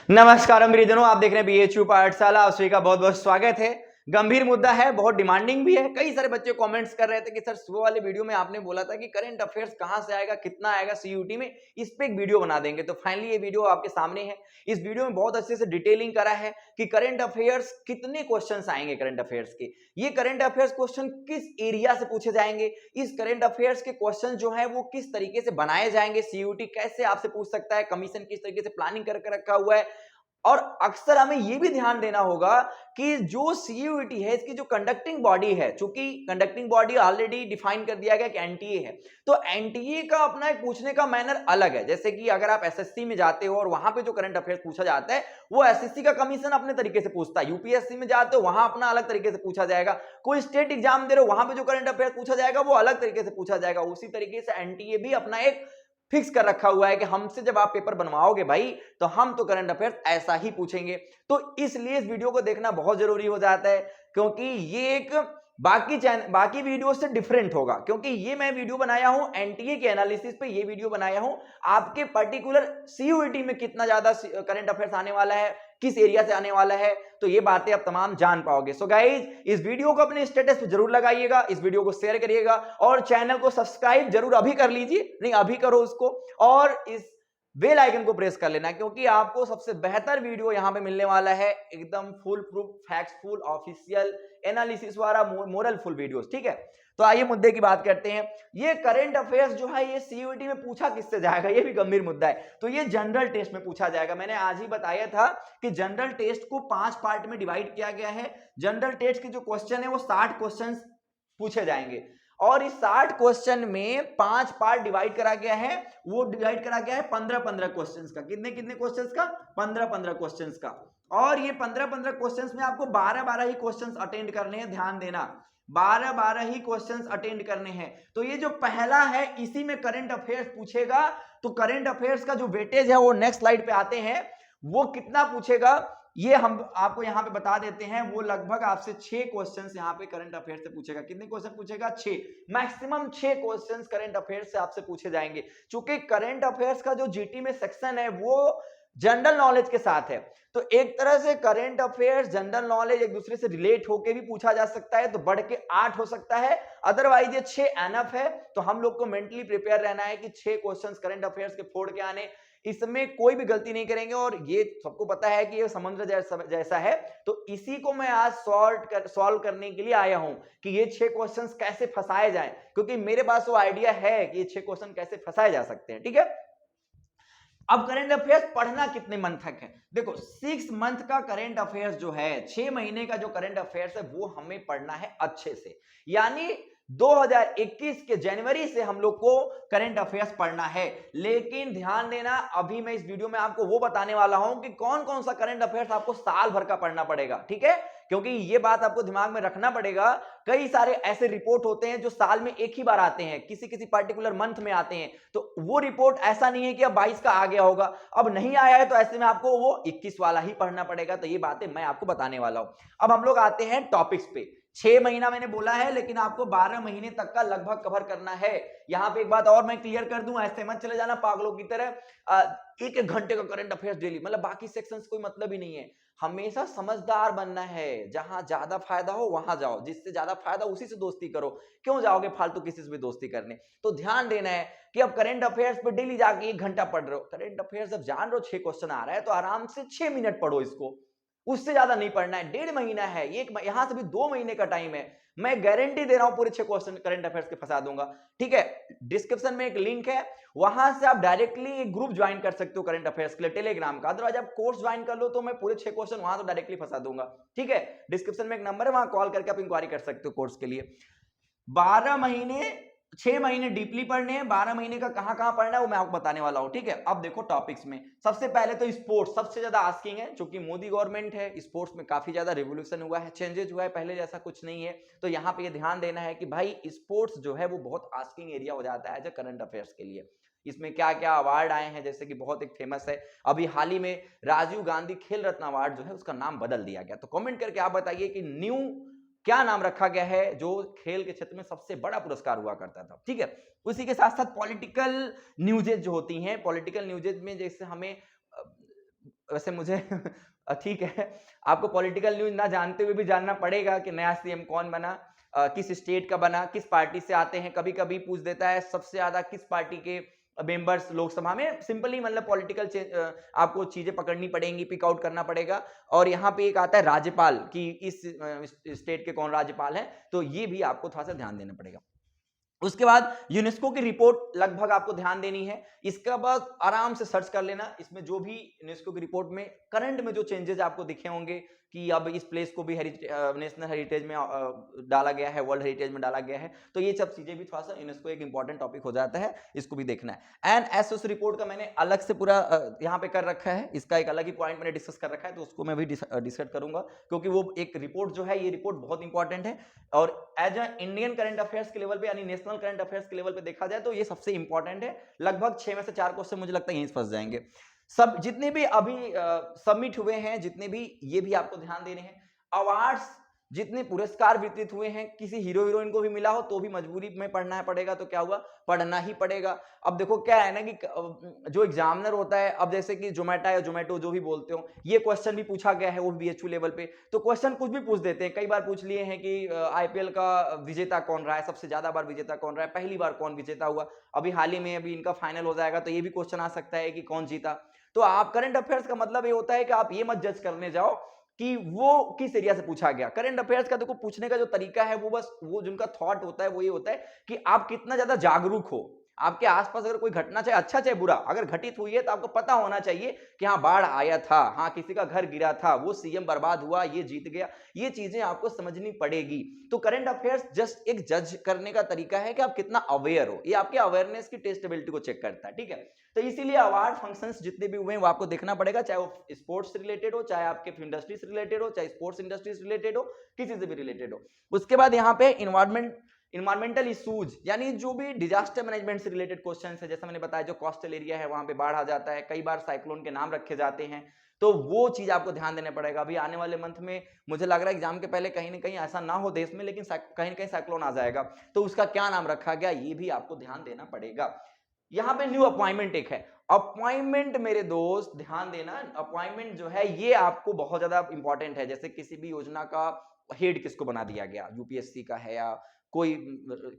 नमस्कार प्रियजनों, आप देख रहे हैं बीएचयू पाठशाला। आप सभी का बहुत बहुत स्वागत है। गंभीर मुद्दा है, बहुत डिमांडिंग भी है। कई सारे बच्चे कमेंट्स कर रहे थे कि सर सुबह वाले वीडियो में आपने बोला था कि करंट अफेयर्स कहां से आएगा, कितना आएगा सीयूटी में, इस पे एक वीडियो बना देंगे। तो फाइनली ये वीडियो आपके सामने है। इस वीडियो में बहुत अच्छे से डिटेलिंग करा है कि करंट अफेयर्स कितने क्वेश्चन आएंगे करंट अफेयर्स के, ये करंट अफेयर्स क्वेश्चन किस एरिया से पूछे जाएंगे, इस करंट अफेयर्स के क्वेश्चन जो है वो किस तरीके से बनाए जाएंगे, सीयूटी कैसे आपसे पूछ सकता है, कमीशन किस तरीके से प्लानिंग करके रखा हुआ है। और अक्सर हमें यह भी ध्यान देना होगा कि जो सीयूईटी है इसकी जो कंडक्टिंग बॉडी है, चूंकि कंडक्टिंग बॉडी ऑलरेडी डिफाइन कर दिया गया कि एनटीए है, तो एनटीए का अपना एक पूछने का मैनर अलग है। जैसे कि अगर आप एसएससी में जाते हो और वहां पे जो करंट अफेयर्स पूछा जाता है वो एसएससी का कमीशन अपने तरीके से पूछता है, यूपीएससी में जाते हो वहां अपना अलग तरीके से पूछा जाएगा, कोई स्टेट एग्जाम दे रहे हो वहां पे जो करंट अफेयर्स पूछा जाएगा वो अलग तरीके से पूछा जाएगा। उसी तरीके से एनटीए भी अपना एक फिक्स कर रखा हुआ है कि हमसे जब आप पेपर बनवाओगे भाई तो हम तो करंट अफेयर्स ऐसा ही पूछेंगे। तो इसलिए इस वीडियो को देखना बहुत जरूरी हो जाता है, क्योंकि ये एक बाकी वीडियो से डिफरेंट होगा। क्योंकि ये मैं वीडियो बनाया हूं एनटीए के एनालिसिस पे, ये वीडियो बनाया हूं आपके पर्टिकुलर सीयूईटी में कितना ज्यादा करंट अफेयर्स आने वाला है, किस एरिया से आने वाला है, तो ये बातें आप तमाम जान पाओगे। सो गाइज, इस वीडियो को अपने स्टेटस पे जरूर लगाइएगा, इस वीडियो को शेयर करिएगा और चैनल को सब्सक्राइब जरूर अभी कर लीजिए, नहीं अभी करो उसको, और इस बेल आइकन को प्रेस कर लेना, क्योंकि आपको सबसे बेहतर वीडियो यहां पे मिलने वाला है, एकदम फुल प्रूफ फैक्ट्सफुल ऑफिशियल एनालिसिस वाला मोरल फुल वीडियोस। ठीक है, तो आइए मुद्दे की बात करते हैं। ये करंट अफेयर्स जो है ये सीयूईटी में पूछा किससे जाएगा, ये भी गंभीर मुद्दा है। तो ये जनरल टेस्ट में पूछा जाएगा। मैंने आज ही बताया था कि जनरल टेस्ट को 5 पार्ट में डिवाइड किया गया है। जनरल टेस्ट के जो क्वेश्चन है वो 60 क्वेश्चन पूछे जाएंगे और इस 60 क्वेश्चन में 5 पार्ट डिवाइड करा गया है। वो डिवाइड करा गया है 15-15 क्वेश्चंस का। कितने कितने क्वेश्चंस का? 15-15 क्वेश्चंस का। और ये 15-15 क्वेश्चंस में आपको 12-12 ही क्वेश्चंस अटेंड करने हैं। ध्यान देना, 12-12 ही क्वेश्चंस अटेंड करने हैं। तो ये जो पहला है इसी में करंट अफेयर्स पूछेगा। तो करंट अफेयर्स का जो वेटेज है वो नेक्स्ट स्लाइड पे आते हैं, वो कितना पूछेगा ये हम आपको यहां पे बता देते हैं। वो लगभग आपसे 6 क्वेश्चंस यहां पे करंट अफेयर्स से पूछेगा। कितने क्वेश्चन पूछेगा? 6, मैक्सिमम 6 क्वेश्चंस करंट अफेयर्स से आपसे पूछे जाएंगे। चूंकि करंट अफेयर्स का जो जीटी में सेक्शन है वो जनरल नॉलेज के साथ है, तो एक तरह से करंट अफेयर्स जनरल नॉलेज एक दूसरे से रिलेट होकर भी पूछा जा सकता है, तो बढ़ के 8 हो सकता है, अदरवाइज ये 6 एनफ है। तो हम लोग को मेंटली प्रिपेयर रहना है कि 6 क्वेश्चंस करंट अफेयर्स के फोड़ के आने, इसमें कोई भी गलती नहीं करेंगे। और ये सबको पता है कि ये समुद्र जैसा है, तो इसी को मैं आज सॉल्व करने के लिए आया हूं कि ये 6 क्वेश्चंस कैसे फंसाए जाएं, क्योंकि मेरे पास वो आइडिया है कि ये 6 क्वेश्चन कैसे फंसाए जा सकते हैं। ठीक है, अब करंट अफेयर्स पढ़ना कितने मंथ तक है? देखो 6 मंथ का करंट अफेयर्स जो है, 6 महीने का जो करंट अफेयर्स है वो हमें पढ़ना है अच्छे से। यानी 2021 के जनवरी से हम लोग को करंट अफेयर्स पढ़ना है। लेकिन ध्यान देना, अभी मैं इस वीडियो में आपको वो बताने वाला हूं कि कौन कौन सा करंट अफेयर्स आपको साल भर का पढ़ना पड़ेगा। ठीक है, क्योंकि ये बात आपको दिमाग में रखना पड़ेगा। कई सारे ऐसे रिपोर्ट होते हैं जो साल में एक ही बार आते हैं, किसी किसी पर्टिकुलर मंथ में आते हैं, तो वो रिपोर्ट ऐसा नहीं है कि अब 22 का आ गया होगा, अब नहीं आया है तो ऐसे में आपको वो 21 वाला ही पढ़ना पड़ेगा। तो ये बातें मैं आपको बताने वाला हूं। अब हम लोग आते हैं टॉपिक्स पे। 6 महीना मैंने बोला है, लेकिन आपको 12 महीने तक का लगभग कवर करना है। यहां पे एक बात और मैं क्लियर कर दूं, ऐसे मत चले जाना पागलों की तरह एक एक घंटे का करंट अफेयर्स डेली, मतलब बाकी सेक्शंस कोई मतलब ही नहीं है। हमेशा समझदार बनना है, जहां ज्यादा फायदा हो वहां जाओ, जिससे ज्यादा फायदा उसी से दोस्ती करो। क्यों जाओगे फालतू किसी से भी दोस्ती करने? तो ध्यान देना है कि अब करंट अफेयर्स पे डेली जाके 1 घंटा पढ़ रहे हो, करंट अफेयर्स जब जान रहे हो 6 क्वेश्चन आ रहा है तो आराम से 6 मिनट पढ़ो इसको, उससे ज्यादा नहीं पढ़ना है। 1.5 महीना है, यहां से भी 2 महीने का टाइम है। मैं गारंटी दे रहा हूं पूरे 6 क्वेश्चन करंट अफेयर्स के फंसा दूंगा। ठीक है, डिस्क्रिप्शन में एक लिंक है, वहां से आप डायरेक्टली एक ग्रुप ज्वाइन कर सकते हो करंट अफेयर्स के लिए टेलीग्राम का। अदरवाइज आप कोर्स ज्वाइन कर लो तो मैं पूरे 6 क्वेश्चन वहां तो डायरेक्टली फंसा दूंगा। ठीक है, डिस्क्रिप्शन में एक नंबर है, वहां कॉल करके आप इंक्वायरी कर सकते हो कोर्स के लिए। 12 महीने, 6 महीने डीपली पढ़ने हैं, 12 महीने का कहां पढ़ना है वो मैं आपको बताने वाला हूं। ठीक है, अब देखो टॉपिक्स में सबसे पहले तो स्पोर्ट्स सबसे ज्यादा आस्किंग है, क्योंकि मोदी गवर्नमेंट है, स्पोर्ट्स में काफी ज्यादा रिवोल्यूशन हुआ है, चेंजेस हुआ है, पहले जैसा कुछ नहीं है। तो यहाँ पे ये ध्यान देना है कि भाई स्पोर्ट्स जो है वो बहुत आस्किंग एरिया हो जाता है करंट अफेयर्स के लिए। इसमें क्या क्या अवार्ड आए हैं, जैसे कि बहुत एक फेमस है, अभी हाल ही में राजीव गांधी खेल रत्न अवार्ड जो है उसका नाम बदल दिया गया। तो कमेंट करके आप बताइए कि न्यू क्या नाम रखा गया है जो खेल के क्षेत्र में सबसे बड़ा पुरस्कार हुआ करता था। ठीक है, उसी के साथ साथ पॉलिटिकल न्यूजेज जो होती हैं, पॉलिटिकल न्यूजेज में जैसे हमें वैसे मुझे ठीक है, आपको पॉलिटिकल न्यूज़ ना जानते हुए भी जानना पड़ेगा कि नया सीएम कौन बना, किस स्टेट का बना, किस पार्टी से आते हैं। कभी-कभी पूछ देता है सबसे ज़्यादा किस पार्टी के मेंबर्स लोकसभा में। सिंपली मतलब पॉलिटिकल आपको चीज़ें पकड़नी पड़ेंगी, पिक आउट करना पड़ेगा। और यहाँ पे एक आता है राज्यपाल कि इस स्टेट के कौन राज्यपाल हैं, तो ये भी आपको थोड़ा-सा ध्यान देना पड़ेगा। उसके बाद यूनेस्को की रिपोर्ट लगभग आपको ध्यान देनी है। इसका बाद आराम से सर्च कर लेना, इसमें जो भी यूनेस्को की रिपोर्ट में करंट में जो चेंजेस आपको दिखे होंगे कि अब इस प्लेस को भी नेशनल हेरिटेज में डाला गया है, वर्ल्ड हेरिटेज में डाला गया है, तो ये सब चीजें भी थोड़ा सा यूनेस्को एक इंपॉर्टेंट टॉपिक हो जाता है, इसको भी देखना है। एनएसएस रिपोर्ट का मैंने अलग से पूरा यहाँ पे कर रखा है, इसका एक अलग ही पॉइंट मैंने डिस्कस कर रखा है, तो उसको मैं भी डिस्कस करूंगा, क्योंकि वो एक रिपोर्ट जो है, ये रिपोर्ट बहुत इंपॉर्टेंट है। और as a Indian current affairs के लेवल पे, यानी नेशनल करंट अफेयर्स के लेवल पे देखा जाए तो ये सबसे इंपॉर्टेंट है। लगभग 6 में से 4 क्वेश्चन मुझे लगता है यहीं फंस जाएंगे। सब जितने भी अभी सबमिट हुए हैं, जितने भी, ये भी आपको ध्यान देने हैं। अवार्ड्स, जितने पुरस्कार वितरित हुए हैं, किसी हीरो हीरोइन को भी मिला हो तो भी मजबूरी में पढ़ना पड़ेगा, तो क्या हुआ, पढ़ना ही पड़ेगा। अब देखो क्या है ना कि जो एग्जामिनर होता है, अब जैसे कि जोमेटो या जोमेटो जो भी बोलते हो, ये क्वेश्चन भी पूछा गया है वो बीएचयू लेवल पे, तो क्वेश्चन कुछ भी पूछ देते हैं। कई बार पूछ लिए हैं कि आईपीएल का विजेता कौन रहा है, सबसे ज्यादा बार विजेता कौन रहा है, पहली बार कौन विजेता हुआ, अभी हाल ही में अभी इनका फाइनल हो जाएगा, तो ये भी क्वेश्चन आ सकता है कि कौन जीता। तो आप करंट अफेयर्स का मतलब ये होता है कि आप ये मत जज करने जाओ कि वो किस एरिया से पूछा गया। करंट अफेयर्स का देखो पूछने का जो तरीका है, वो बस वो जिनका थॉट होता है वो ये होता है कि आप कितना ज्यादा जागरूक हो। आपके आसपास अगर कोई घटना, चाहे अच्छा चाहे बुरा, अगर घटित हुई है तो आपको पता होना चाहिए कि हाँ बाढ़ आया था, हाँ किसी का घर गिरा था, वो सीएम बर्बाद हुआ, ये जीत गया, ये चीजें आपको समझनी पड़ेगी। तो करंट अफेयर्स जस्ट एक जज करने का तरीका है कि आप कितना अवेयर हो, ये आपके अवेयरनेस की टेस्टेबिलिटी को चेक करता है, ठीक है। तो इसीलिए अवार्ड फंक्शंस जितने भी हुए हैं वो आपको देखना पड़ेगा, चाहे वो स्पोर्ट्स रिलेटेड हो, चाहे आपके इंडस्ट्री से रिलेटेड हो, चाहे स्पोर्ट्स इंडस्ट्री से रिलेटेड हो, किसी से भी रिलेटेड हो। उसके बाद यहाँ पे इन्वायरमेंटल इशूज, यानी जो भी डिजास्टर मैनेजमेंट से रिलेटेड क्वेश्चन है, जैसा मैंने बताया जो कोस्टल एरिया है वहां पे बाढ़ आ जाता है, कई बार साइक्लोन के नाम रखे जाते हैं, तो वो चीज आपको ध्यान देना पड़ेगा। अभी आने वाले मंथ में मुझे लग रहा है एग्जाम के पहले कहीं ना कहीं ऐसा ना हो देश में, लेकिन कहीं ना कहीं साइक्लोन आ जाएगा, तो उसका क्या नाम रखा गया ये भी आपको ध्यान देना पड़ेगा। यहाँ पे न्यू अपॉइंटमेंट एक है, अपॉइंटमेंट मेरे दोस्त ध्यान देना, अपॉइंटमेंट जो है ये आपको बहुत ज्यादा इंपॉर्टेंट है। जैसे किसी भी योजना का हेड किसको बना दिया गया, यूपीएससी का है या कोई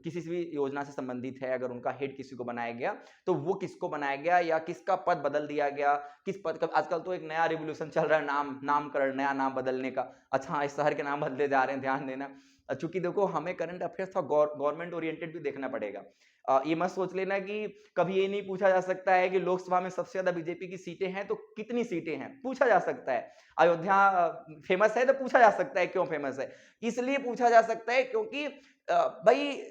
किसी भी योजना से संबंधित है, अगर उनका हेड किसी को बनाया गया तो वो किसको बनाया गया या किसका पद बदल दिया गया, किस पद का। आजकल तो एक नया रिवोल्यूशन चल रहा है, नामकरण, नया नाम बदलने का। अच्छा, इस शहर के नाम बदले जा रहे हैं, ध्यान देना। चूंकि देखो हमें करंट अफेयर्स था गवर्नमेंट ओरिएंटेड भी देखना पड़ेगा। ये मत सोच लेना कि कभी ये नहीं पूछा जा सकता है कि लोकसभा में सबसे ज्यादा बीजेपी की सीटें हैं तो कितनी सीटें हैं, पूछा जा सकता है। अयोध्या फेमस है तो पूछा जा सकता है क्यों फेमस है, इसलिए पूछा जा सकता है क्योंकि भाई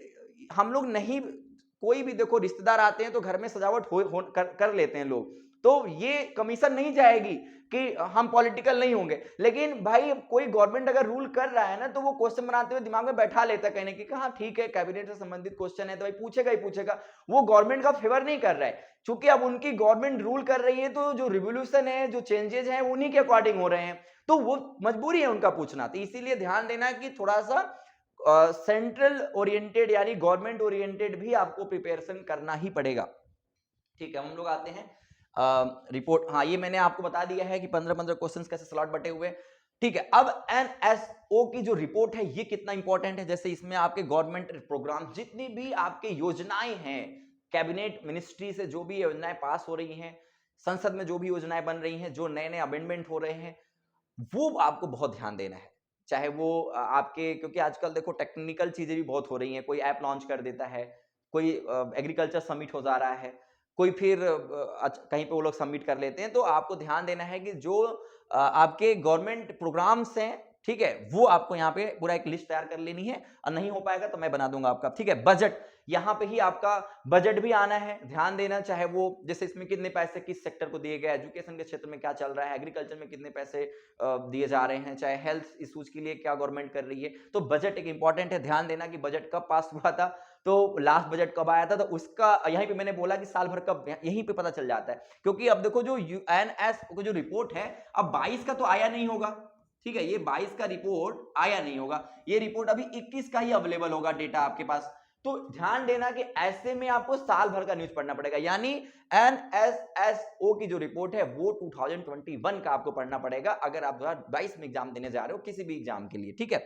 हम लोग नहीं, कोई भी देखो रिश्तेदार आते हैं तो घर में सजावट कर लेते हैं लोग, तो ये कमीशन नहीं जाएगी कि हम पॉलिटिकल नहीं होंगे। लेकिन भाई कोई गवर्नमेंट अगर रूल कर रहा है ना, तो वो क्वेश्चन बनाते हुए दिमाग में बैठा लेता है कहने की, हाँ ठीक है कैबिनेट से संबंधित क्वेश्चन है तो भाई पूछेगा ही पूछेगा। वो गवर्नमेंट का फेवर नहीं कर रहा है, क्योंकि अब उनकी गवर्नमेंट रूल कर रही है, तो जो रिवोल्यूशन है, जो चेंजेस हैं, उन्हीं के अकॉर्डिंग हो रहे हैं, तो वो मजबूरी है उनका पूछना। तो इसीलिए ध्यान देना कि थोड़ा सा सेंट्रल ओरिएंटेड यानी गवर्नमेंट ओरिएंटेड भी आपको प्रिपरेशन करना ही पड़ेगा, ठीक है। हम लोग आते हैं रिपोर्ट। हाँ, ये मैंने आपको बता दिया है कि 15-15 क्वेश्चंस कैसे स्लॉट बटे हुए, ठीक है। अब एनएसओ की जो रिपोर्ट है ये कितना इंपॉर्टेंट है, जैसे इसमें आपके गवर्नमेंट प्रोग्राम, जितनी भी आपके योजनाएं हैं, कैबिनेट मिनिस्ट्री से जो भी योजनाएं पास हो रही हैं, संसद में जो भी योजनाएं बन रही हैं, जो नए नए अमेंडमेंट हो रहे हैं, वो आपको बहुत ध्यान देना है। चाहे वो आपके, क्योंकि आजकल देखो टेक्निकल चीजें भी बहुत हो रही हैं, कोई ऐप लॉन्च कर देता है, कोई एग्रीकल्चर समिट हो जा रहा है, कोई फिर कहीं पे वो लोग सबमिट कर लेते हैं। तो आपको ध्यान देना है कि जो आपके गवर्नमेंट प्रोग्राम्स हैं, ठीक है, वो आपको यहाँ पे पूरा एक लिस्ट तैयार कर लेनी है, और नहीं हो पाएगा तो मैं बना दूंगा आपका, ठीक है। बजट, यहाँ पे ही आपका बजट भी आना है, ध्यान देना। चाहे वो जैसे इसमें कितने पैसे किस सेक्टर को दिए गए, एजुकेशन के क्षेत्र में क्या चल रहा है, एग्रीकल्चर में कितने पैसे दिए जा रहे हैं, चाहे हेल्थ इश्यूज के लिए क्या गवर्नमेंट कर रही है, तो बजट एक इंपॉर्टेंट है। ध्यान देना कि बजट कब पास हुआ था, तो लास्ट बजट कब आया था, तो उसका यहीं पे मैंने बोला कि साल भर कब, यहीं पे पता चल जाता है। क्योंकि अब देखो जो यूएनएस की जो रिपोर्ट है, अब 22 का तो आया नहीं होगा, ठीक है, ये 22 का रिपोर्ट आया नहीं होगा, ये रिपोर्ट अभी 21 का ही अवेलेबल होगा डेटा आपके पास। तो ध्यान देना कि ऐसे में आपको साल भर का न्यूज पढ़ना पड़ेगा, यानी एनएसएसओ की जो रिपोर्ट है वो 2021 का आपको पढ़ना पड़ेगा अगर आप 2022 में एग्जाम देने जा रहे हो किसी भी एग्जाम के लिए, ठीक है।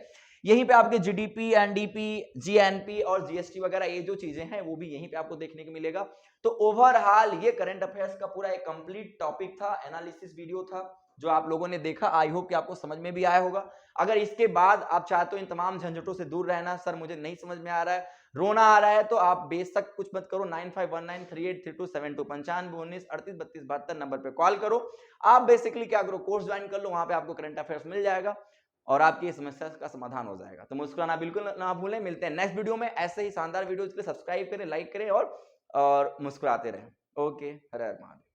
यहीं पे आपके जीडीपी, एनडीपी, जीएनपी और जीएसटी वगैरह ये जो चीजें हैं वो भी यहीं पे आपको देखने को मिलेगा। तो ओवरऑल ये करंट अफेयर्स का पूरा एक कंप्लीट टॉपिक था, एनालिसिस वीडियो था जो आप लोगों ने देखा। आई होप कि आपको समझ में भी आया होगा। अगर इसके बाद आप चाहते हो इन तमाम झंझटों से दूर रहना, सर मुझे नहीं समझ में आ रहा है, रोना आ रहा है, तो आप बेशक कुछ मत करो, 9519383272 9519383272 नंबर पे कॉल करो। आप बेसिकली क्या करो, कोर्स ज्वाइन कर लो, वहां पे आपको करंट अफेयर्स मिल जाएगा और आपकी इस समस्या का समाधान हो जाएगा। तो मुस्कुराना बिल्कुल ना भूलें। मिलते हैं नेक्स्ट वीडियो में ऐसे ही शानदार वीडियोज के लिए। सब्सक्राइब करें, लाइक करें और मुस्कुराते रहें। ओके, हर हर महादेव।